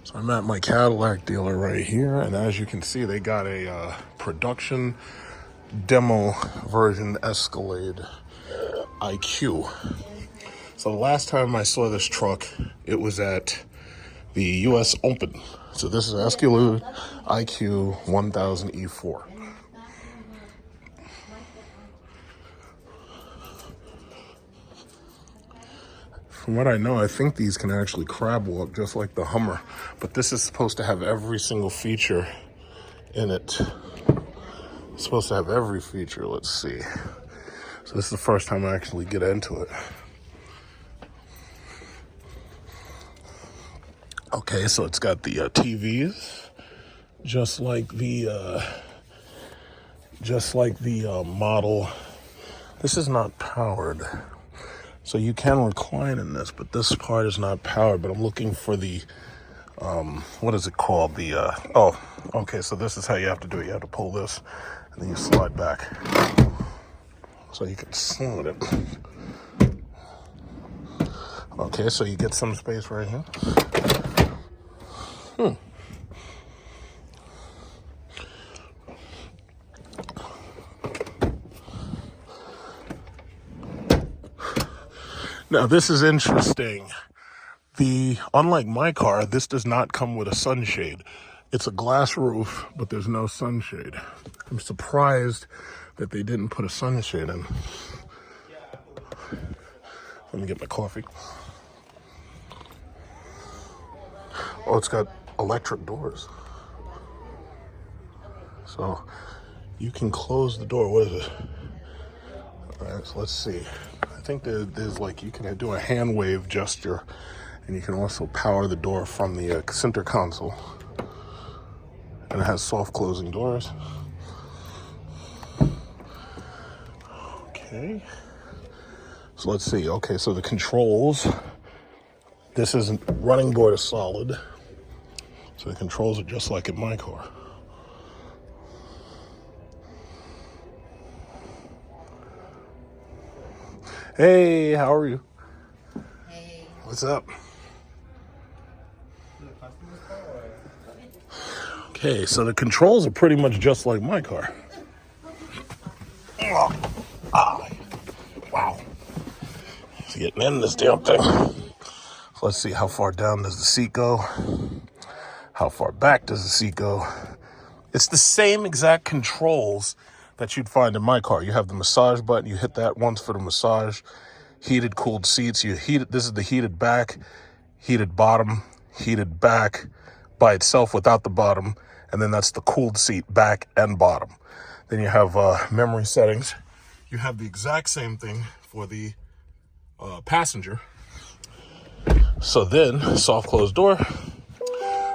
So I'm at my Cadillac dealer right here, and as you can see, they got a production demo version Escalade Iq. So the last time I saw this truck, it was at the US Open. So this is Escalade Iq 1000 E4. From what I know, I think these can actually crab walk just like the Hummer, but this is supposed to have every single feature in it. It's supposed to have every feature. Let's see. So this is the first time I actually get into it. Okay, so it's got the TVs, just like the model. This is not powered. So you can recline in this, but this part is not powered. But I'm looking for the, what is it called? The, oh, okay, so this is how you have to do it. You have to pull this, and then you slide back. So you can slide it. Okay, so you get some space right here. Now, this is interesting. Unlike my car, this does not come with a sunshade. It's a glass roof, but there's no sunshade. I'm surprised that they didn't put a sunshade in. Let me get my coffee. Oh, it's got electric doors. So you can close the door. What is it? All right, so let's see. I think there's like, you can do a hand wave gesture, and you can also power the door from the center console. And it has soft closing doors. Okay. So let's see. Okay, so the controls. This isn't, running board is solid. So the controls are just like in my car. Hey, how are you? Hey. What's up? Okay, so the controls are pretty much just like my car. Wow. It's getting in this damn thing. Let's see, how far down does the seat go? How far back does the seat go? It's the same exact controls that you'd find in my car. You have the massage button. You hit that once for the massage. Heated, cooled seats. This is the heated back, heated bottom, heated back by itself without the bottom. And then that's the cooled seat, back and bottom. Then you have memory settings. You have the exact same thing for the passenger. So then, soft closed door.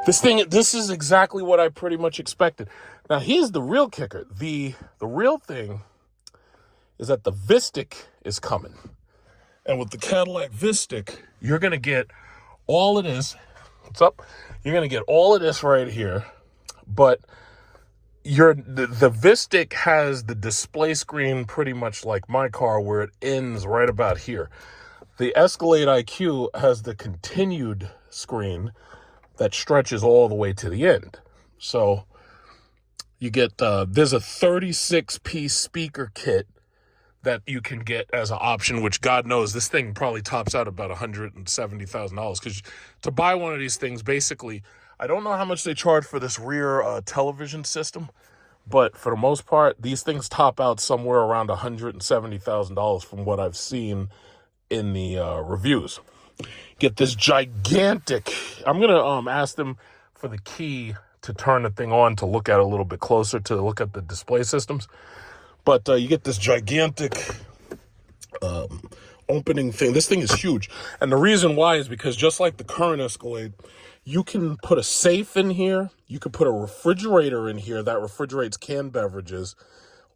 This is exactly what I pretty much expected. Now, here's the real kicker. The real thing is that the Vistic is coming. And with the Cadillac Vistic, you're going to get all of this. What's up? You're going to get all of this right here. But the Vistic has the display screen pretty much like my car, where it ends right about here. The Escalade IQ has the continued screen that stretches all the way to the end. So you get, there's a 36-piece speaker kit that you can get as an option, which God knows this thing probably tops out about $170,000. Because to buy one of these things, basically, I don't know how much they charge for this rear television system, but for the most part, these things top out somewhere around $170,000 from what I've seen in the reviews. Get this gigantic, I'm going to ask them for the key to turn the thing on to look at it a little bit closer, to look at the display systems. But you get this gigantic opening thing. This thing is huge. And the reason why is because just like the current Escalade, you can put a safe in here. You can put a refrigerator in here that refrigerates canned beverages.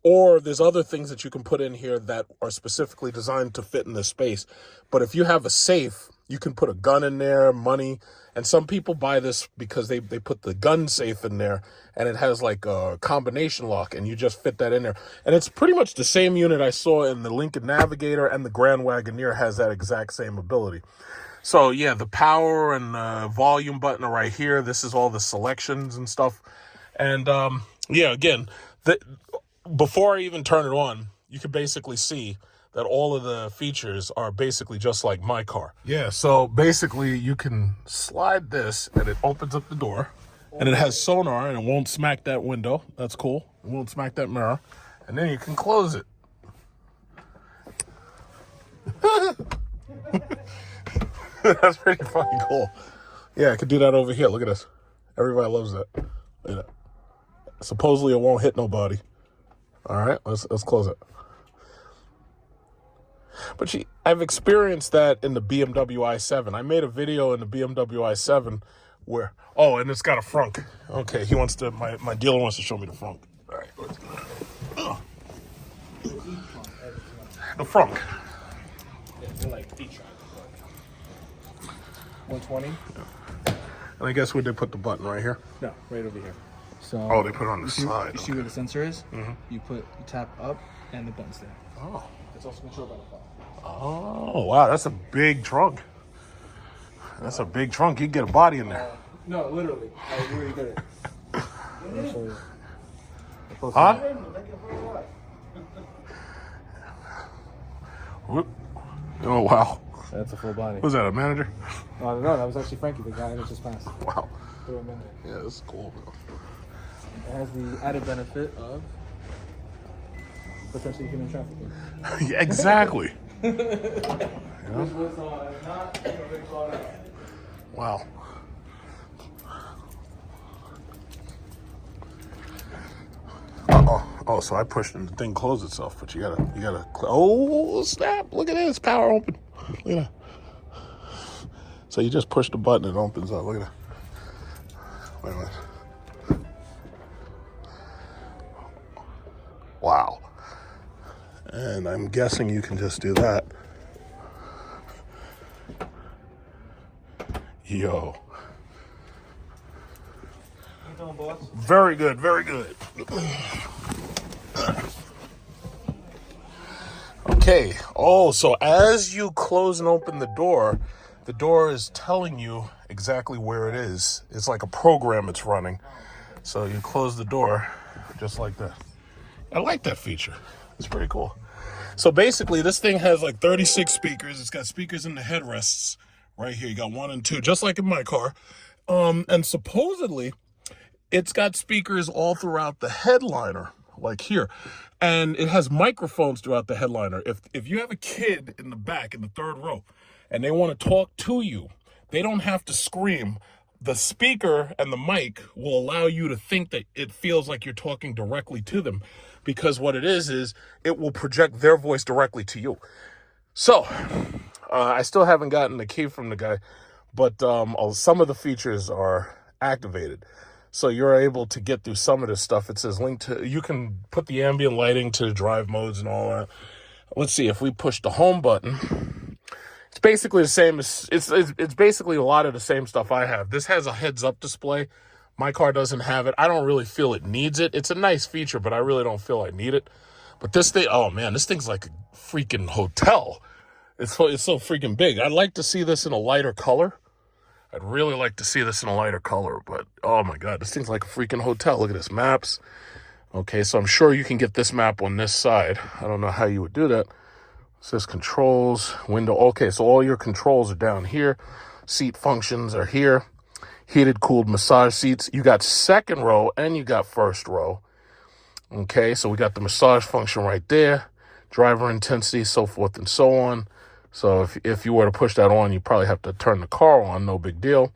Or there's other things that you can put in here that are specifically designed to fit in this space. But if you have a safe, you can put a gun in there, money. And some people buy this because they put the gun safe in there, and it has like a combination lock, and you just fit that in there. And it's pretty much the same unit I saw in the Lincoln Navigator, and the Grand Wagoneer has that exact same ability. So yeah, the power and the volume button are right here. This is all the selections and stuff. And yeah, again, before I even turn it on, you can basically see that all of the features are basically just like my car. Yeah, so basically you can slide this and it opens up the door, and it has sonar and it won't smack that window. That's cool. It won't smack that mirror. And then you can close it. That's pretty fucking cool. Yeah, I could do that over here. Look at this. Everybody loves that. Look at that. Supposedly it won't hit nobody. All right, let's close it. But I've experienced that in the BMW i7. I made a video in the BMW i7 where, oh, and it's got a frunk. Okay, he wants to, my dealer wants to show me the frunk. All right, let's go. Oh. The frunk. Yeah, they're like 120. And I guess where they put the button right here? No, right over here. So oh, they put it on the side. You see where the sensor is? Mm-hmm. You tap up and the button's there. Oh. It's also controlled by the phone. Oh, wow, that's a big trunk. That's a big trunk. You can get a body in there. No, literally. I really get it. Let me show you. Huh? Whoop. Oh, wow. That's a full body. Was that a manager? No, that was actually Frankie, the guy that just passed. Wow. Yeah, this is cool, bro. It has the added benefit of potentially human trafficking. Yeah, exactly. Which was not really thought out. Wow. Oh, so I pushed and the thing closed itself, but you gotta, oh, snap, look at this, power open. Look at that. So you just push the button, it opens up, look at that. Wait a minute. Wow. And I'm guessing you can just do that. Yo. How you doing, boss? Very good, very good. Okay. Oh, so as you close and open the door is telling you exactly where it is. It's like a program it's running. So you close the door just like that. I like that feature. It's pretty cool. So basically this thing has like 36 speakers. It's got speakers in the headrests right here. You got 1 and 2, just like in my car. And supposedly it's got speakers all throughout the headliner, like here. And it has microphones throughout the headliner. If you have a kid in the back, in the 3rd row, and they want to talk to you, they don't have to scream. The speaker and the mic will allow you to think that it feels like you're talking directly to them, because what it is it will project their voice directly to you. So, I still haven't gotten the key from the guy, but some of the features are activated. So you're able to get through some of this stuff. It says you can put the ambient lighting to drive modes and all that. Let's see, if we push the home button, it's basically the same as, it's basically a lot of the same stuff I have. This has a heads-up display. My car doesn't have it. I don't really feel it needs it. It's a nice feature, but I really don't feel I need it. But this thing, oh man, this thing's like a freaking hotel. It's so freaking big. I'd like to see this in a lighter color. I'd really like to see this in a lighter color, but oh my God, this thing's like a freaking hotel. Look at this, maps. Okay, so I'm sure you can get this map on this side. I don't know how you would do that. It says controls, window. Okay, so all your controls are down here. Seat functions are here. Heated, cooled massage seats. You got 2nd row and you got 1st row. Okay, so we got the massage function right there. Driver intensity, so forth and so on. So if you were to push that on, you probably have to turn the car on, no big deal.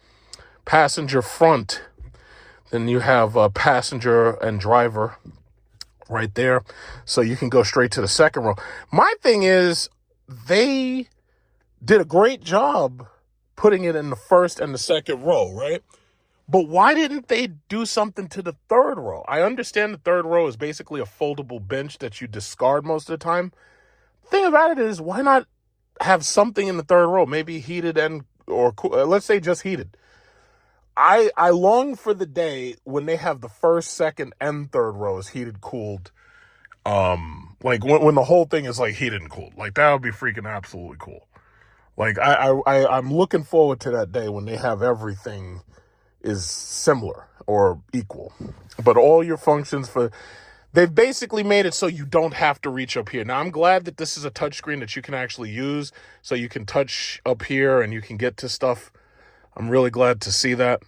Passenger front, then you have passenger and driver right there. So you can go straight to the 2nd row. My thing is, they did a great job putting it in the 1st and the 2nd row, right? But why didn't they do something to the 3rd row? I understand the 3rd row is basically a foldable bench that you discard most of the time. The thing about it is, why not have something in the 3rd row, maybe heated or let's say just heated. I long for the day when they have the 1st, 2nd, and 3rd rows heated, cooled. Like when the whole thing is like heated and cooled. Like that would be freaking absolutely cool. Like I'm looking forward to that day when they have everything is similar or equal, but all your functions they've basically made it so you don't have to reach up here. Now, I'm glad that this is a touchscreen that you can actually use, so you can touch up here and you can get to stuff. I'm really glad to see that.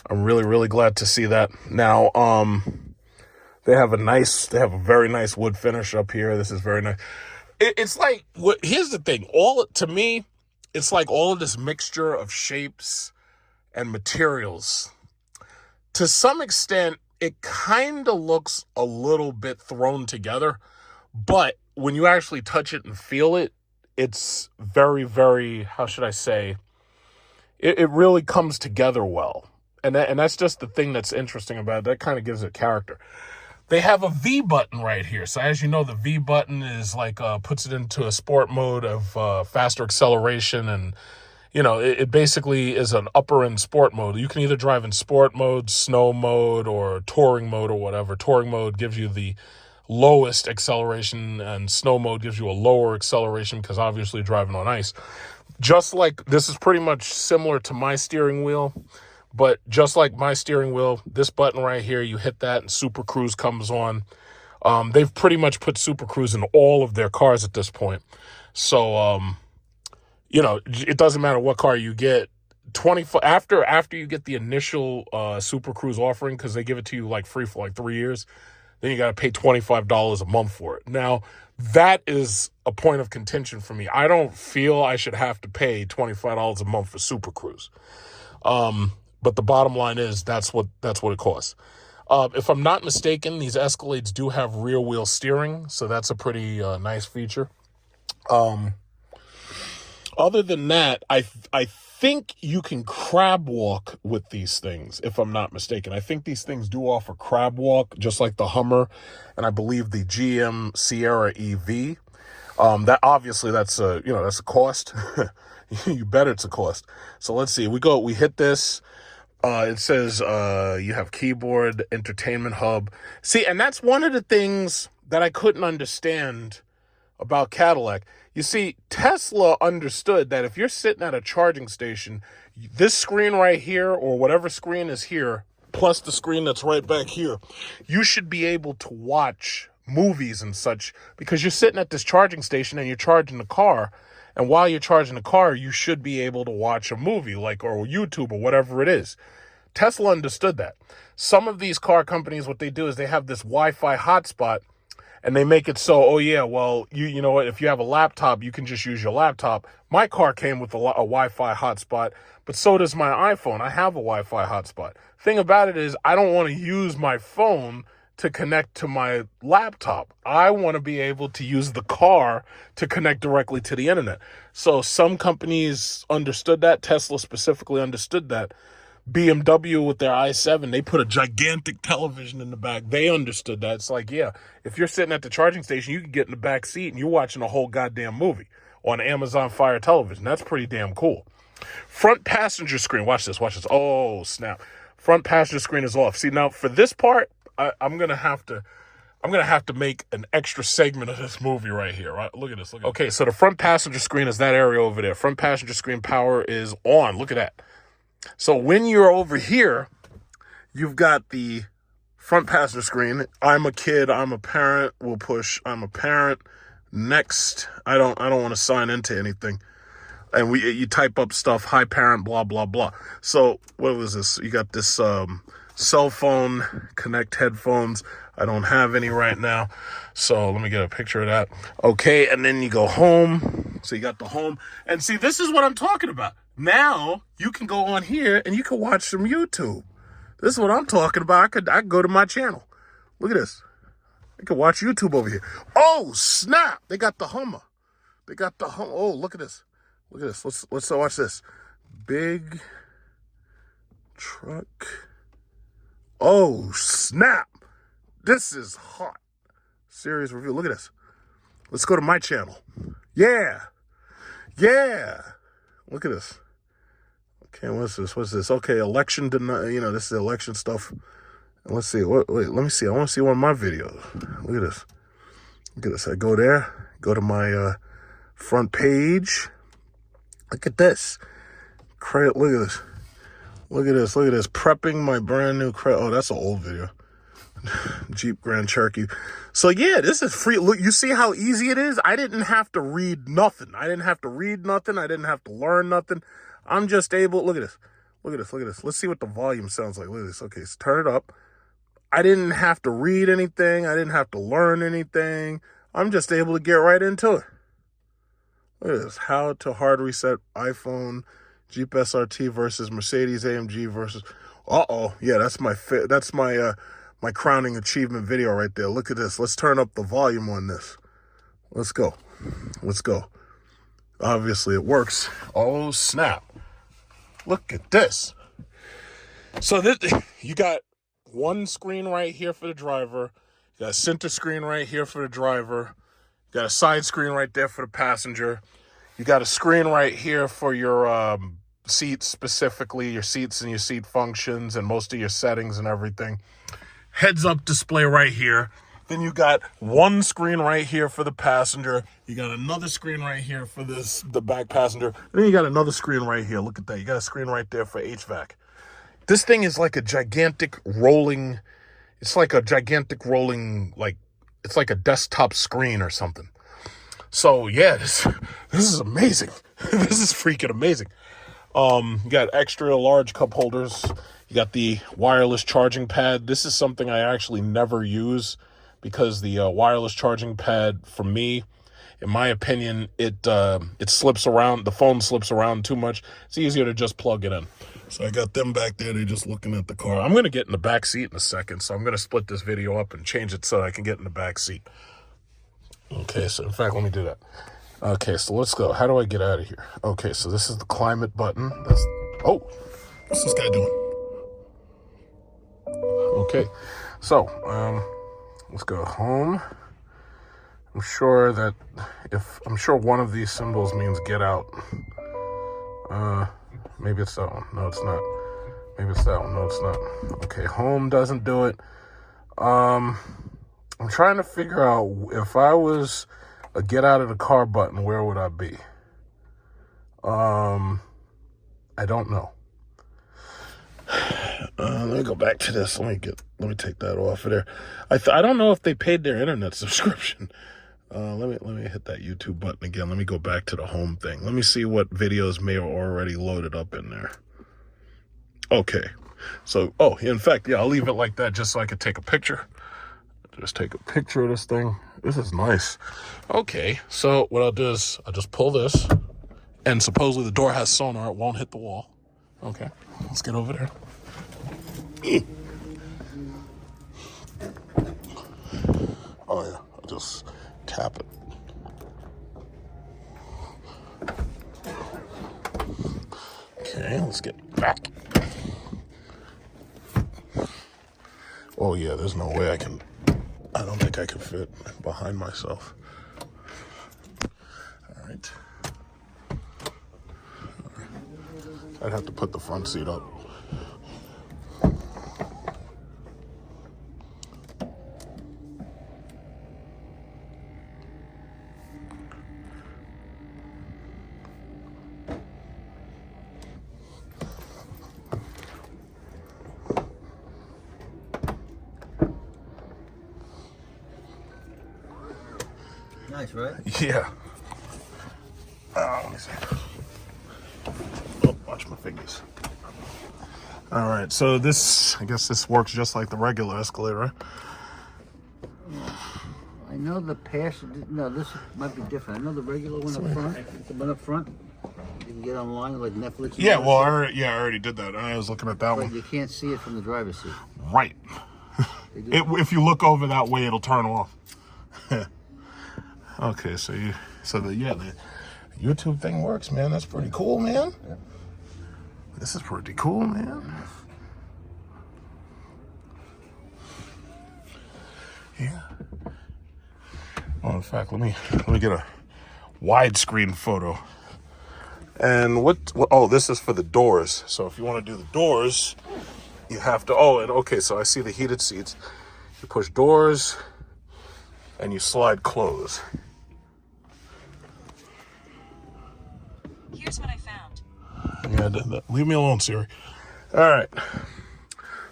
I'm really glad to see that. Now, they have a very nice wood finish up here. This is very nice. It's like, here's the thing. To me, it's like all of this mixture of shapes and materials. To some extent, it kind of looks a little bit thrown together, but when you actually touch it and feel it, it's very, very, how should I say, it really comes together well. And that's just the thing that's interesting about it. That kind of gives it character. They have a V button right here. So as you know, the V button is like, puts it into a sport mode of faster acceleration. And, you know, it basically is an upper end sport mode. You can either drive in sport mode, snow mode, or touring mode or whatever. Touring mode gives you the lowest acceleration and snow mode gives you a lower acceleration because obviously driving on ice. Just like, this is pretty much similar to my steering wheel. But just like my steering wheel, this button right here, you hit that and Super Cruise comes on. They've pretty much put Super Cruise in all of their cars at this point. So, you know, it doesn't matter what car you get. After you get the initial Super Cruise offering, because they give it to you like free for like 3 years, then you got to pay $25 a month for it. Now, that is a point of contention for me. I don't feel I should have to pay $25 a month for Super Cruise. But the bottom line is that's what it costs. If I'm not mistaken, these Escalades do have rear wheel steering, so that's a pretty nice feature. Other than that, I think you can crab walk with these things, if I'm not mistaken. I think these things do offer crab walk, just like the Hummer, and I believe the GM Sierra EV. That obviously that's a cost. You bet it's a cost. So let's see. We hit this. It says you have keyboard, entertainment hub. See, and that's one of the things that I couldn't understand about Cadillac. You see, Tesla understood that if you're sitting at a charging station, this screen right here, or whatever screen is here, plus the screen that's right back here, you should be able to watch movies and such, because you're sitting at this charging station and you're charging the car. And while you're charging the car, you should be able to watch a movie, or YouTube, or whatever it is. Tesla understood that. Some of these car companies, what they do is they have this Wi-Fi hotspot, and they make it so, oh yeah, well, you know what, if you have a laptop, you can just use your laptop. My car came with a Wi-Fi hotspot, but so does my iPhone. I have a Wi-Fi hotspot. Thing about it is, I don't want to use my phone to connect to my laptop. I want to be able to use the car to connect directly to the internet. So some companies understood that. Tesla specifically understood that. BMW with their i7, they put a gigantic television in the back. They understood that. It's like, yeah, if you're sitting at the charging station, you can get in the back seat and you're watching a whole goddamn movie on Amazon Fire Television. That's pretty damn cool. Front passenger screen. Watch this. Oh, snap. Front passenger screen is off. See, now for this part, I'm gonna have to make an extra segment of this movie right here. Right? Look at this. Okay, so the front passenger screen is that area over there. Front passenger screen power is on. Look at that. So when you're over here, you've got the front passenger screen. I'm a kid. I'm a parent. We'll push. I'm a parent. Next. I don't want to sign into anything. And you type up stuff. Hi parent. Blah blah blah. So what was this? You got this. Cell phone, connect headphones. I don't have any right now. So let me get a picture of that. Okay, and then you go home. So you got the home. And see, this is what I'm talking about. Now you can go on here and you can watch some YouTube. This is what I'm talking about. I could go to my channel. Look at this. I could watch YouTube over here. Oh, snap. They got the Hummer. Oh, look at this. Let's watch this. Big truck. Oh, snap. This is hot. Serious review. Look at this. Let's go to my channel. Yeah. Look at this. Okay, what's this? Okay, election this is election stuff. And let's see. Wait, let me see. I want to see one of my videos. Look at this. I go there. Go to my front page. Look at this. Look at this. Look at this. Look at this. Prepping my brand new Oh, that's an old video. Jeep Grand Cherokee. So yeah, this is free. Look, you see how easy it is? I didn't have to read nothing. I didn't have to learn nothing. I'm just able, look at this. Look at this. Look at this. Let's see what the volume sounds like. Look at this. Okay, so turn it up. I didn't have to read anything. I didn't have to learn anything. I'm just able to get right into it. Look at this. How to hard reset iPhone Jeep SRT versus Mercedes AMG versus. Yeah, that's my crowning achievement video right there. Look at this. Let's turn up the volume on this. Let's go. Let's go. Obviously it works. Oh snap. Look at this. So this, you got one screen right here for the driver. You got a center screen right here for the driver. You got a side screen right there for the passenger. You got a screen right here for your seats, specifically your seats and your seat functions and most of your settings and everything. Heads-up display right here. Then you got one screen right here for the passenger. You got another screen right here for the back passenger. And then you got another screen right here. Look at that. You got a screen right there for HVAC. This thing is like a gigantic rolling, it's like a desktop screen or something. So yeah, this is amazing. This is freaking amazing. You got extra large cup holders. You got the wireless charging pad. This is something I actually never use because the wireless charging pad, for me, in my opinion, it slips around. The phone slips around too much. It's easier to just plug it in. So I got them back there. They're just looking at the car. I'm going to get in the back seat in a second. So I'm going to split this video up and change it so I can get in the back seat. Okay, so in fact, let me do that. Okay, so let's go. How do I get out of here? Okay, so this is the climate button. What's this guy doing? Okay, so let's go home. I'm sure one of these symbols means get out. Maybe it's that one. No, it's not. Maybe it's that one. No, it's not. Okay, home doesn't do it. I'm trying to figure out if I was a get out of the car button, where would I be? I don't know. Let me go back to this. Let me take that off of there. I don't know if they paid their internet subscription. Let me hit that YouTube button again. Let me go back to the home thing. Let me see what videos may have already loaded up in there. Okay. So, in fact, yeah, I'll leave it like that just so I could take a picture. Just take a picture of this thing. This is nice. Okay, so what I'll do is I'll just pull this, and supposedly the door has sonar. It won't hit the wall. Okay, let's get over there. Oh yeah, I'll just tap it. Okay, let's get back. Oh yeah, there's no way I don't think I can fit behind myself. All right. I'd have to put the front seat up. Nice, right? Yeah. Let me see. Oh, watch my fingers. All right, so I guess this works just like the regular Escalade, right? I know the no, this might be different. I know the regular one up front. The one up front, you can get online like Netflix. Yeah, well, I already did that. I was looking at that one. But you can't see it from the driver's seat. Right. If you look over that way, it'll turn off. Okay, the YouTube thing works, man. That's pretty cool, man. Yeah. This is pretty cool, man. Yeah. Oh, in fact, let me get a widescreen photo. And this is for the doors. So if you want to do the doors, you have to, okay, so I see the heated seats. You push doors and you slide close. Here's what I Yeah, leave me alone, Siri. All right.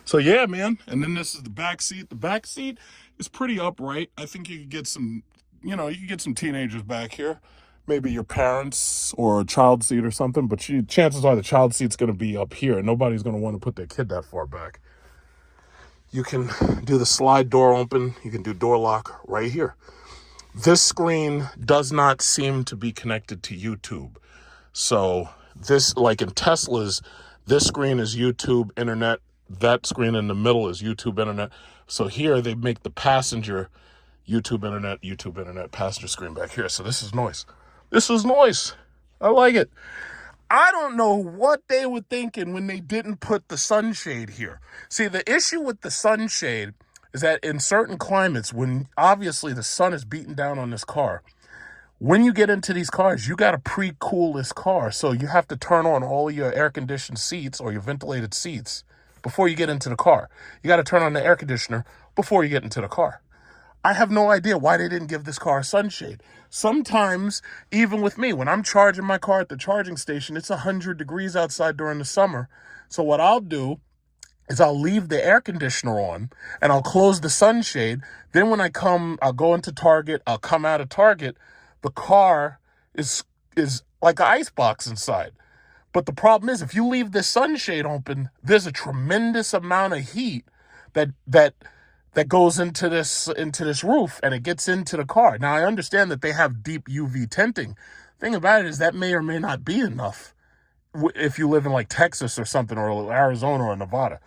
So yeah, man. And then this is the back seat. The back seat is pretty upright. I think you could get some, you could get some teenagers back here. Maybe your parents or a child seat or something. But chances are the child seat's going to be up here. Nobody's going to want to put their kid that far back. You can do the slide door open. You can do door lock right here. This screen does not seem to be connected to YouTube. So this, like in Teslas, this screen is YouTube, internet. That screen in the middle is YouTube, internet. So here they make the passenger YouTube, internet, passenger screen back here. So this is noise. This is noise. I like it. I don't know what they were thinking when they didn't put the sunshade here. See, the issue with the sunshade is that in certain climates, when obviously the sun is beating down on this car, when you get into these cars, you got to pre-cool this car. So you have to turn on all your air-conditioned seats or your ventilated seats before you get into the car. You got to turn on the air conditioner before you get into the car. I have no idea why they didn't give this car a sunshade. Sometimes, even with me, when I'm charging my car at the charging station, it's 100 degrees outside during the summer. So what I'll do is I'll leave the air conditioner on and I'll close the sunshade. Then when I'll go into Target, I'll come out of Target. The car is like an icebox inside. But the problem is, if you leave the sunshade open, there's a tremendous amount of heat that goes into this roof and it gets into the car. Now, I understand that they have deep UV tinting. Thing about it is that may or may not be enough if you live in like Texas or something, or Arizona or Nevada.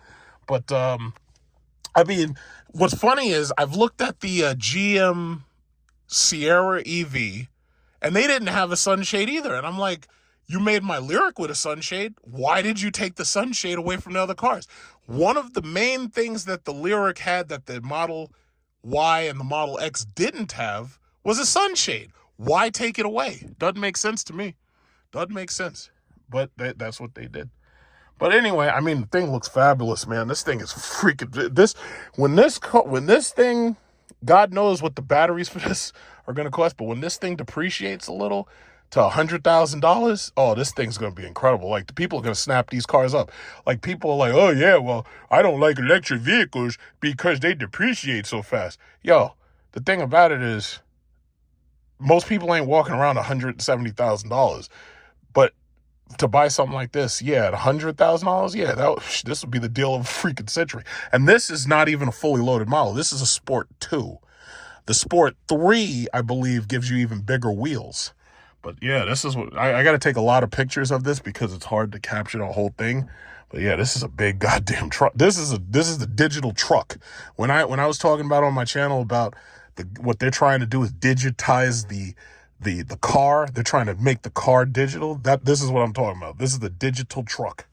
But I mean, what's funny is I've looked at the GM Sierra EV, and they didn't have a sunshade either. And I'm like, you made my Lyric with a sunshade. Why did you take the sunshade away from the other cars? One of the main things that the Lyric had that the Model Y and the Model X didn't have was a sunshade. Why take it away? Doesn't make sense to me. Doesn't make sense. But that's what they did. But anyway, I mean, the thing looks fabulous, man. This thing is freaking... When this thing... God knows what the batteries for this are going to cost, but when this thing depreciates a little to $100,000, oh, this thing's going to be incredible. Like, the people are going to snap these cars up. Like, people are like, oh, yeah, well, I don't like electric vehicles because they depreciate so fast. Yo, the thing about it is most people ain't walking around $170,000. But to buy something like this, yeah, at $100,000, yeah, this would be the deal of a freaking century. And this is not even a fully loaded model. This is a Sport 2. The Sport 3, I believe, gives you even bigger wheels. But yeah, this is what I got to take a lot of pictures of this because it's hard to capture the whole thing. But yeah, this is a big goddamn truck. This is the digital truck. When I was talking about on my channel about what they're trying to do is digitize the car. They're trying to make the car digital. This is what I'm talking about. This is the digital truck.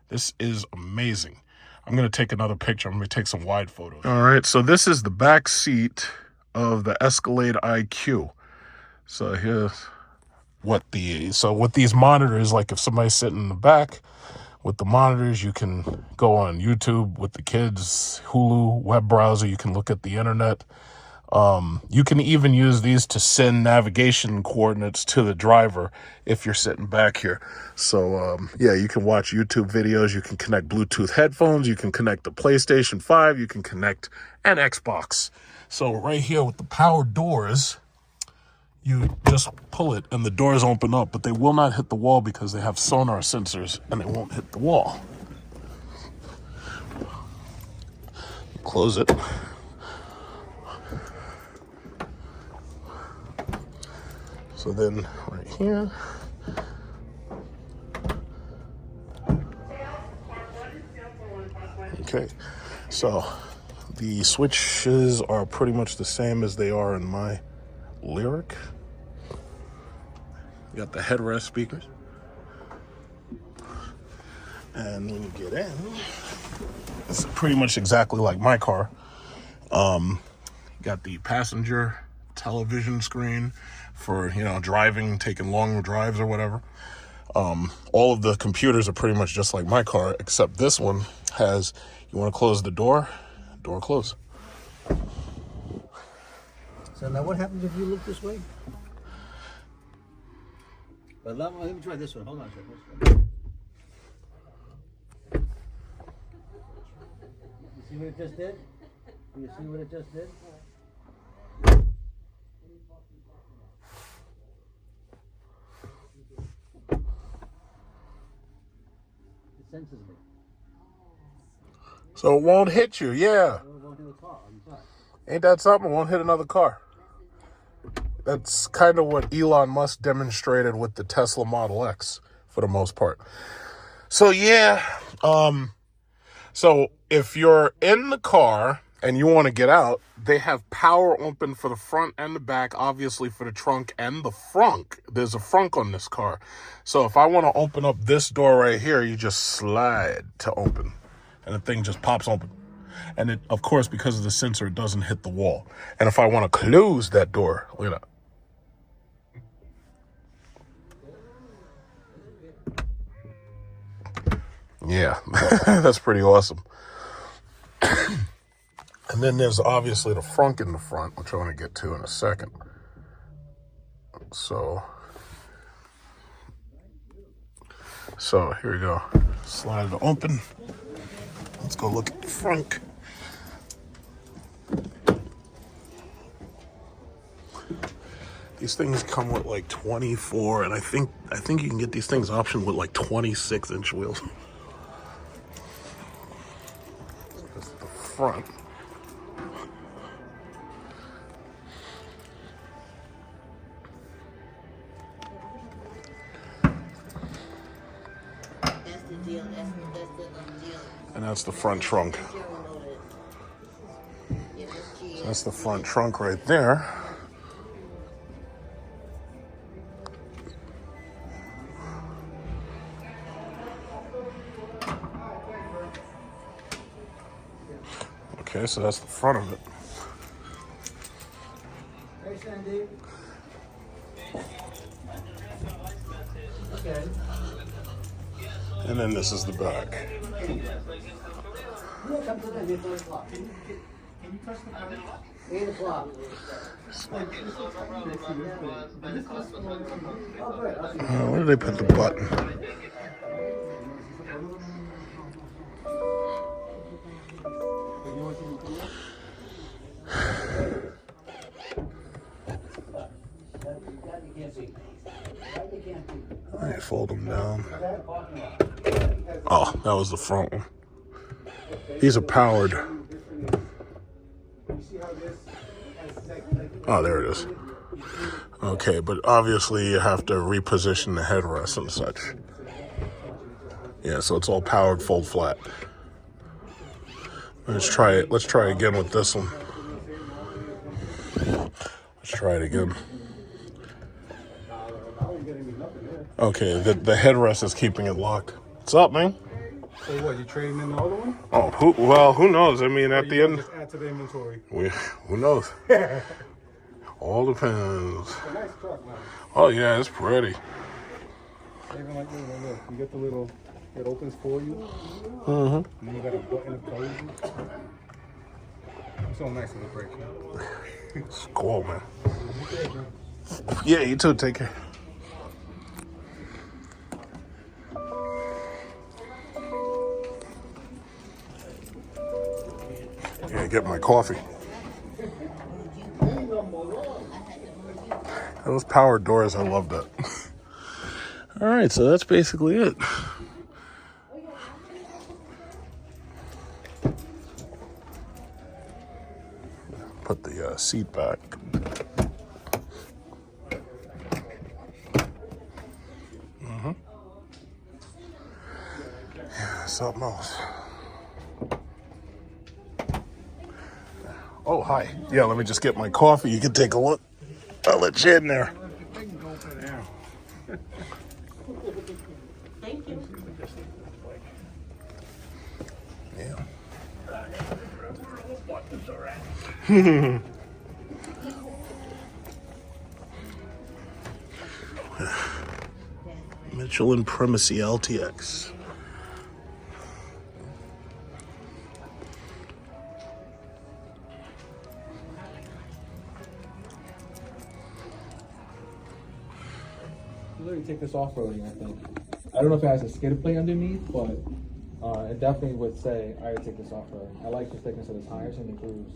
This is amazing. I'm going to take another picture. I'm going to take some wide photos. All right, so this is the back seat of the Escalade Iq. So here's with these monitors, like if somebody's sitting in the back with the monitors, you can go on YouTube with the kids, Hulu, web browser. You can look at the internet. You can even use these to send navigation coordinates to the driver if you're sitting back here. So, yeah, you can watch YouTube videos. You can connect Bluetooth headphones. You can connect the PlayStation 5. You can connect an Xbox. So right here with the power doors, you just pull it and the doors open up, but they will not hit the wall because they have sonar sensors and they won't hit the wall. Close it. So then right here, okay, so the switches are pretty much the same as they are in my Lyric. You got the headrest speakers. And when you get in, it's pretty much exactly like my car. You got the passenger television screen for, driving, taking long drives or whatever. All of the computers are pretty much just like my car, except this one has, you want to close the door close. So now what happens if you look this way? Well, let me try this one. Hold on a second. what it just did? Do you see what it just did? It senses me. So it won't hit you, yeah. It won't hit the car. I'm sorry. Ain't that something? It won't hit another car. That's kind of what Elon Musk demonstrated with the Tesla Model X for the most part. So yeah, so if you're in the car and you want to get out, they have power open for the front and the back, obviously for the trunk and the frunk. There's a frunk on this car. So if I want to open up this door right here, you just slide to open and the thing just pops open. And it, of course, because of the sensor, it doesn't hit the wall. And if I want to close that door, look at that. Yeah, that's pretty awesome. And then there's obviously the frunk in the front, which I'm going to get to in a second. So here we go. Slide it open. Let's go look at the frunk. These things come with like 24, and I think you can get these things optioned with like 26-inch wheels. This is the front. And that's the front trunk. So that's the front trunk right there. Okay, so that's the front of it. Hey, Sandy. Okay. And then this is the back. Yeah, come to the 8 o'clock. Can you touch the button? 8 o'clock. Where did they put the button? I fold them down. Oh, that was the front one. These are powered. Oh, there it is. Okay, but obviously you have to reposition the headrest and such. Yeah, so it's all powered, fold flat. Let's try it. Let's try again with this one. Let's try it again. Okay, the headrest is keeping it locked. What's up, man? So what, you trading in the other one? Oh, who knows? I mean, at the end, Just add to the inventory. who knows? All depends. It's a nice truck, man. Oh yeah, it's pretty. Even like, look, you get the little, it opens for you. Mm-hmm. And then you got a button to close it. It's so nice with the brakes, man. It's cool, man. Yeah, you too. Take care. Yeah, get my coffee. Those power doors, I love that. All right, so that's basically it. Put the seat back. Yeah, something else. Oh, hi. Yeah, let me just get my coffee. You can take a look. I'll let you in there. Thank you. Yeah. Michelin Primacy LTX. Literally take this off-roading, I think. I don't know if it has a skid plate underneath, but I definitely would say I would take this off road. I like the thickness of the tires and the grooves.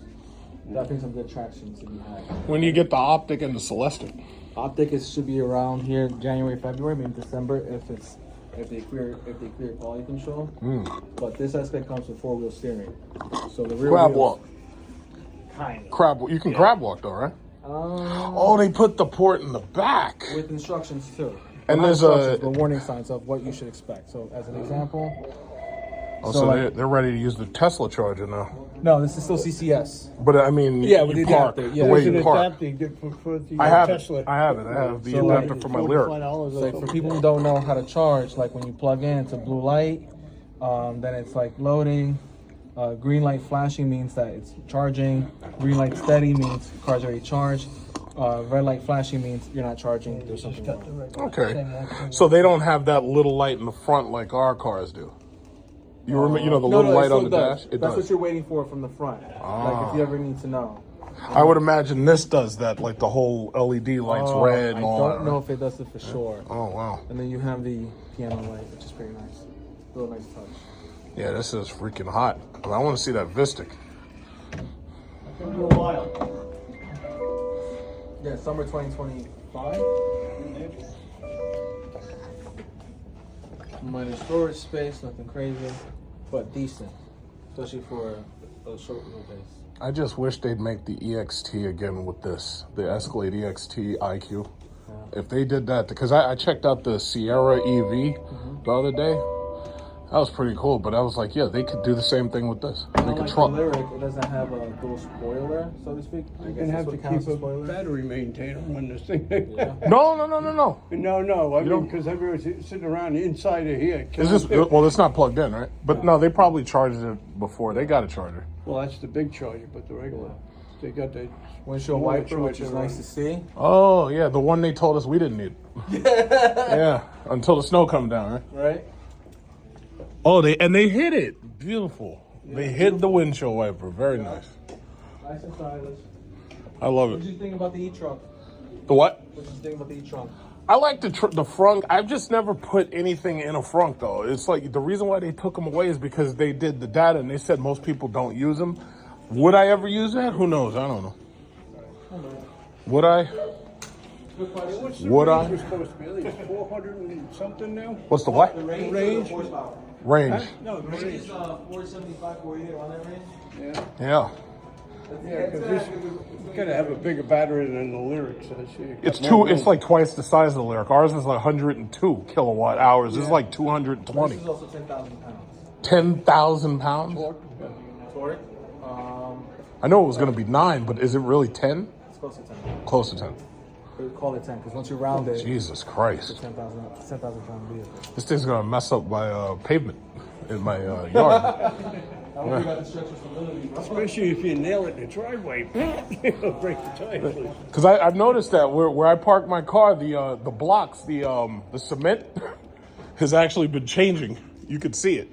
Definitely some good traction to be had. When you get the Optic and the Celestic? Optic should be around here January, February, maybe December if they clear quality control. But this Escalade comes with 4-wheel steering. So the rear Crab wheels, walk. kind of. Crab. You can crab walk though, right? Oh, they put the port in the back. With instructions too. And Not there's instructions, but warning signs of what you should expect. So as an example. So they're ready to use the Tesla charger now. No, this is still CCS. But I mean, Yeah, with you the park, adapter, yeah. the way There's you an park. adapter for the I have Tesla. it. I have it. I have the So, like, adapter for my Lyric. $45 So for people who don't know how to charge, like when you plug in, it's a blue light. Then it's like loading. Green light flashing means that it's charging. Green light steady means car's already charged. Red light flashing means you're not charging. There's something wrong. Okay. So they don't have that little light in the front like our cars do. You remember, the No, little it light still on the does. dash? It That's does. what you're waiting for from the front. Like if you ever need to know. I would imagine this does that, like the whole LED lights red and all I that. don't know if it does it for sure. Oh, wow. And then you have the piano light, which is pretty nice. Real nice touch. Yeah, this is freaking hot. I want to see that Vistic. Yeah, summer 2025. Minor storage space, nothing crazy, but decent, especially for a short wheelbase. I just wish they'd make the EXT again with this, the Escalade EXT IQ. If they did that, because I checked out the Sierra EV the other day. That was pretty cool, but I was like, yeah, they could do the same thing with this. Make a Unlike truck. the Lyric, it doesn't have a little spoiler, so to speak. I You guess can that's have to what counts keep as a spoiler. battery maintainer when this thing. Yeah. No. No. I mean, don't- because everyone's sitting around inside of here. Is this, well, it's not plugged in, right? But no, they probably charged it before. They got a charger. Well, that's the big charger, but the regular, they got the Windshield More wiper, which is charger, nice to see. Oh, yeah, the one they told us we didn't need. Yeah, until the snow come down, right? Right? Oh, they hit it. Beautiful. They hit the windshield wiper. Very nice. Nice and stylish. I love What did it. you think about the e-trunk? The what? What did you think about the e-trunk? I like the frunk. I've just never put anything in a frunk, though. It's like the reason why they took them away is because they did the data and they said most people don't use them. Would I ever use that? Who knows? I don't know. Would I? What's the Would range I? was supposed to be? I think it's 400 and something now. What's the what? range? Range? Horsepower. Range. No, the range. 475, 480 on that range. Yeah, Yeah. yeah, because you gotta have a bigger battery than the Lyrics. I see. It's like twice the size of the Lyric. Ours is like 102 kilowatt hours. This is like 220. This is also 10,000 pounds. 10,000 pounds? Torque? I know it was going to be 9, but is it really 10? It's close to 10. Close to 10. We call it 10 because once you round it, Jesus Christ. 10,000 pound vehicle. This thing's going to mess up my pavement in my yard. I hope you got the structure stability, bro. Especially if you nail it in the driveway, it'll break the tires loose. Because I've noticed that where I park my car, the blocks, the cement has actually been changing. You could see it.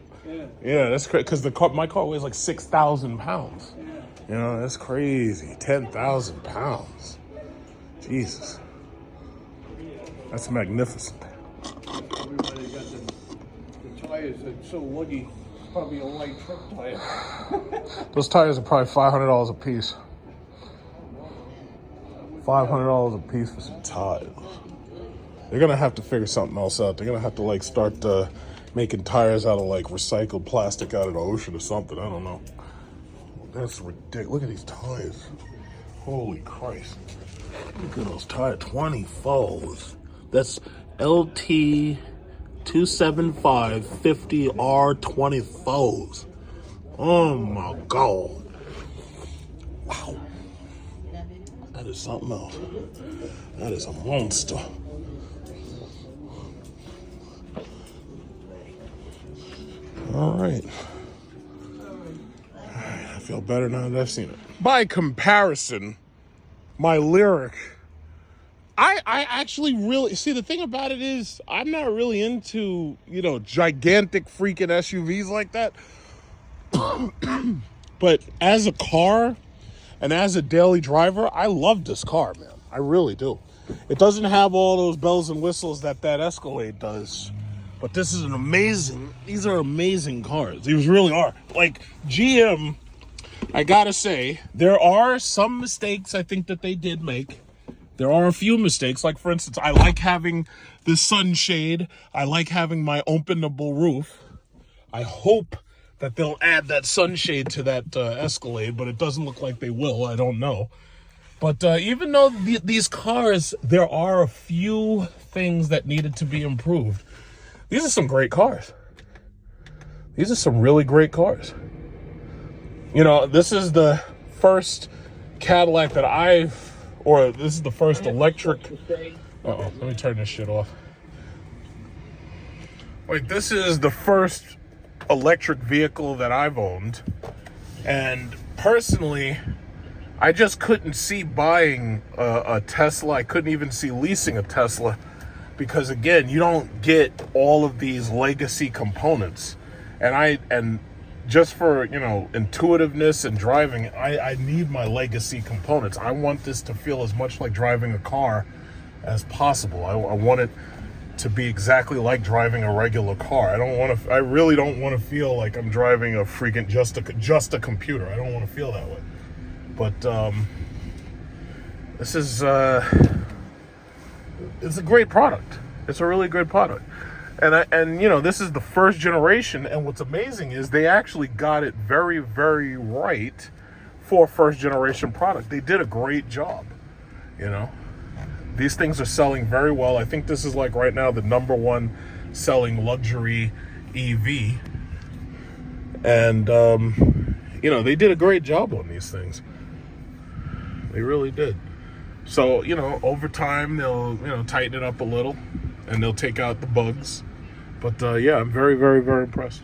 Yeah, that's crazy. Because my car weighs like 6,000 pounds. You know, that's crazy. 10,000 pounds. Jesus. That's magnificent. Everybody got the tires that's so luggy. It's probably a light truck tire. Those tires are probably $500 a piece. $500 a piece for some tires. They're gonna have to figure something else out. They're gonna have to like start making tires out of like recycled plastic out of the ocean or something. I don't know. That's ridiculous. Look at these tires. Holy Christ. Look at those tires. 24s. That's LT 275 50R 24s. Oh my God. Wow. That is something else. That is a monster. All right. I feel better now that I've seen it. By comparison, my Lyric, I actually really, see, the thing about it is I'm not really into, gigantic freaking SUVs like that. But as a car and as a daily driver, I love this car, man. I really do. It doesn't have all those bells and whistles that Escalade does. But this is these are amazing cars. These really are. Like, GM, I gotta say, there are some mistakes I think that they did make. There are a few mistakes. Like, for instance, I like having the sunshade. I like having my openable roof. I hope that they'll add that sunshade to that Escalade, but it doesn't look like they will. I don't know. But even though these cars, there are a few things that needed to be improved. These are some great cars. These are some really great cars. You know, this is the first Cadillac that this is the first electric. Uh-oh, let me turn this shit off. Like, this is the first electric vehicle that I've owned. And personally, I just couldn't see buying a Tesla. I couldn't even see leasing a Tesla. Because again, you don't get all of these legacy components. And just for, you know, intuitiveness and driving, I need my legacy components. I want this to feel as much like driving a car as possible. I want it to be exactly like driving a regular car. I really don't want to feel like I'm driving a freaking just a computer. I don't want to feel that way. But this is it's a great product. It's a really good product. And you know, this is the first generation, and what's amazing is they actually got it very, very right for a first generation product. They did a great job, you know. These things are selling very well. I think this is, like, right now the #1 selling luxury EV. And you know, they did a great job on these things. They really did. So, you know, over time they'll, you know, tighten it up a little and they'll take out the bugs. But yeah, I'm very, very, very impressed.